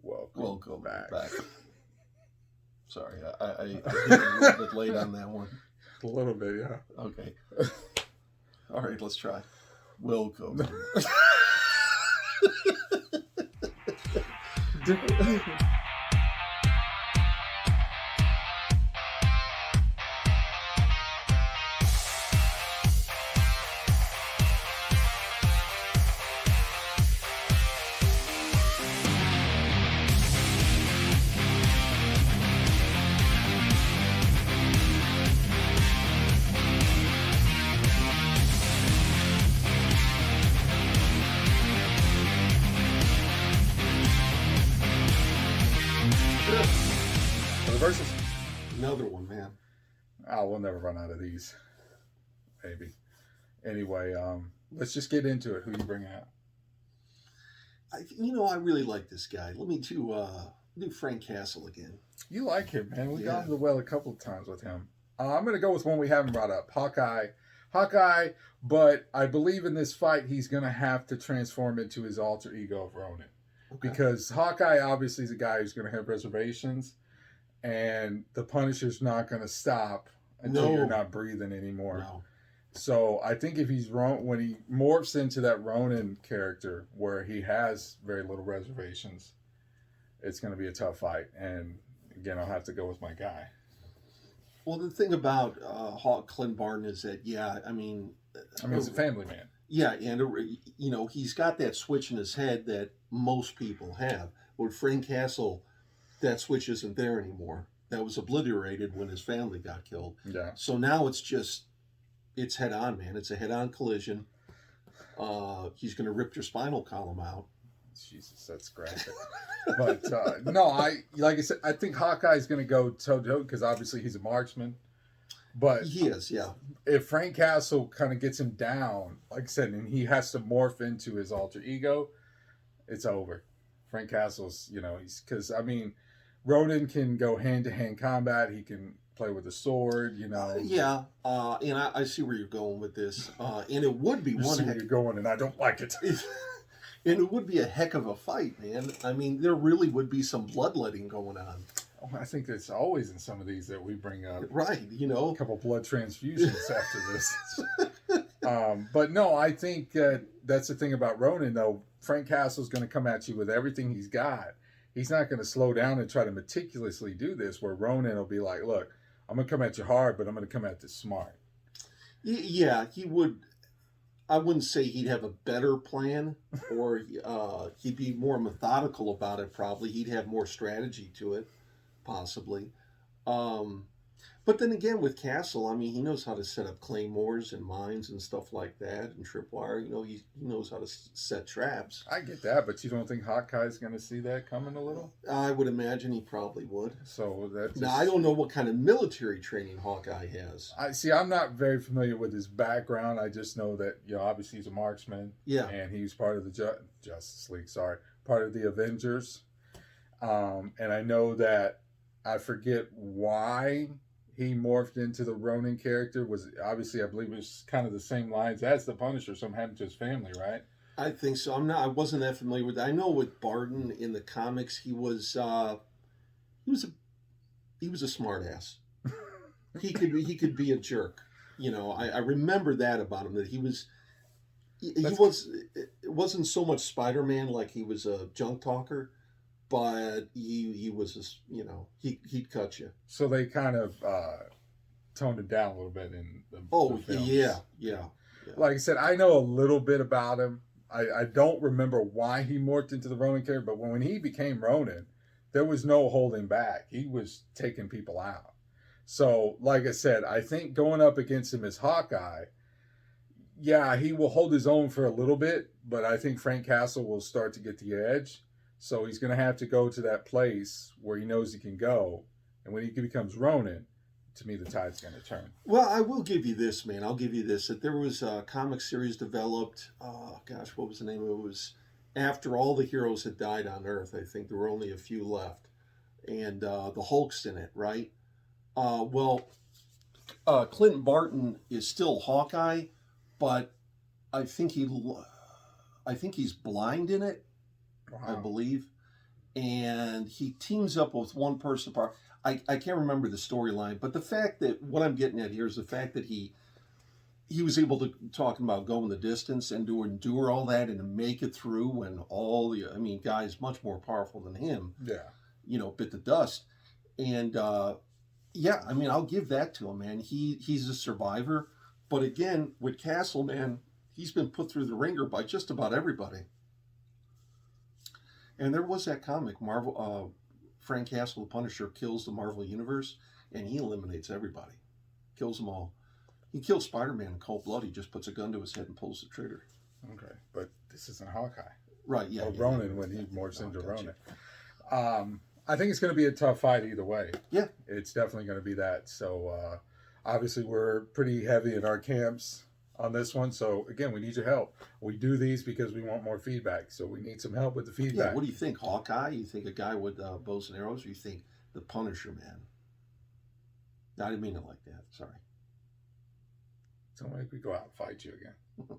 Welcome back. Sorry, I hit a little bit late on that one. A little bit, yeah. Okay. All right, let's try. Welcome. Versus. Another one, man. Oh, we'll never run out of these. Maybe. Anyway, let's just get into it. Who you bring out? I really like this guy. Let me do Frank Castle again. You like him, man. We got into the well a couple of times with him. I'm going to go with one we haven't brought up. Hawkeye, but I believe in this fight he's going to have to transform into his alter ego of Ronin. Okay. Because Hawkeye obviously is a guy who's going to have reservations. And the Punisher's not going to stop until you're not breathing anymore. No. So I think if when he morphs into that Ronin character where he has very little reservations, it's going to be a tough fight. And again, I'll have to go with my guy. Well, the thing about Clint Barton is that, he's a family man. Yeah, and he's got that switch in his head that most people have. With Frank Castle, that switch isn't there anymore. That was obliterated when his family got killed. Yeah. So now it's head on, man. It's a head on collision. He's going to rip your spinal column out. Jesus, that's graphic. But no, like I said, I think Hawkeye's going to go toe to toe because obviously he's a marksman. But he is, yeah. If Frank Castle kind of gets him down, like I said, and he has to morph into his alter ego, it's over. Frank Castle's, Ronin can go hand-to-hand combat. He can play with a sword, and I see where you're going with this. And it would be where you're going, and I don't like it. And it would be a heck of a fight, man. There really would be some bloodletting going on. Oh, I think it's always in some of these that we bring up. Right, a couple blood transfusions after this. But no, I think that's the thing about Ronin, though. Frank Castle's going to come at you with everything he's got. He's not going to slow down and try to meticulously do this, where Ronin will be like, look, I'm going to come at you hard, but I'm going to come at this smart. Yeah, he would. I wouldn't say he'd have a better plan, or he'd be more methodical about it, probably. He'd have more strategy to it, possibly. But then again, with Castle, he knows how to set up claymores and mines and stuff like that, and tripwire. He knows how to set traps. I get that, but you don't think Hawkeye's going to see that coming a little? I would imagine he probably would. So that's now I don't know what kind of military training Hawkeye has. I'm not very familiar with his background. I just know that obviously he's a marksman. Yeah, and he's part of the Justice League. Part of the Avengers. And I know that I forget why he morphed into the Ronin character. Was obviously, I believe, it was kind of the same lines as the Punisher. Something happened to his family, right? I think so. I wasn't that familiar with that. I know with Barton in the comics, he was a smart ass. He could be a jerk. I remember that about him, that he was. It wasn't so much Spider-Man, like he was a junk talker. But he was, he'd cut you. So they kind of toned it down a little bit in the films. Yeah. Like I said, I know a little bit about him. I don't remember why he morphed into the Ronin character, but when he became Ronin, there was no holding back. He was taking people out. So, like I said, I think going up against him as Hawkeye, he will hold his own for a little bit, but I think Frank Castle will start to get the edge. So he's going to have to go to that place where he knows he can go. And when he becomes Ronin, to me, the tide's going to turn. Well, I will give you this, man. I'll give you this. That there was a comic series developed. Oh, gosh, what was the name of it? It was after all the heroes had died on Earth. I think there were only a few left. And the Hulk's in it, right? Clint Barton is still Hawkeye, but I think he's blind in it. Wow. I believe. and he teams up with one person. I can't remember the storyline, but the fact that what I'm getting at here is the fact that he was able to talking about going the distance and to endure all that and to make it through when all the guys much more powerful than him, bit the dust. And yeah, I'll give that to him, man. He's a survivor, but again, with Castle, man, he's been put through the ringer by just about everybody. And there was that comic, Marvel. Frank Castle, the Punisher, kills the Marvel Universe, and he eliminates everybody, kills them all. He killed Spider-Man in cold blood. He just puts a gun to his head and pulls the trigger. Okay, but this isn't Hawkeye. Right, yeah. Or Ronin when he morphs into Ronin. I think it's going to be a tough fight either way. Yeah. It's definitely going to be that. So, obviously, we're pretty heavy in our camps on this one. So, again, we need your help. We do these because we want more feedback. So, we need some help with the feedback. Yeah, what do you think? Hawkeye? You think a guy with bows and arrows? Or you think the Punisher, man? I didn't mean it like that. Sorry. Don't make me go out and fight you again.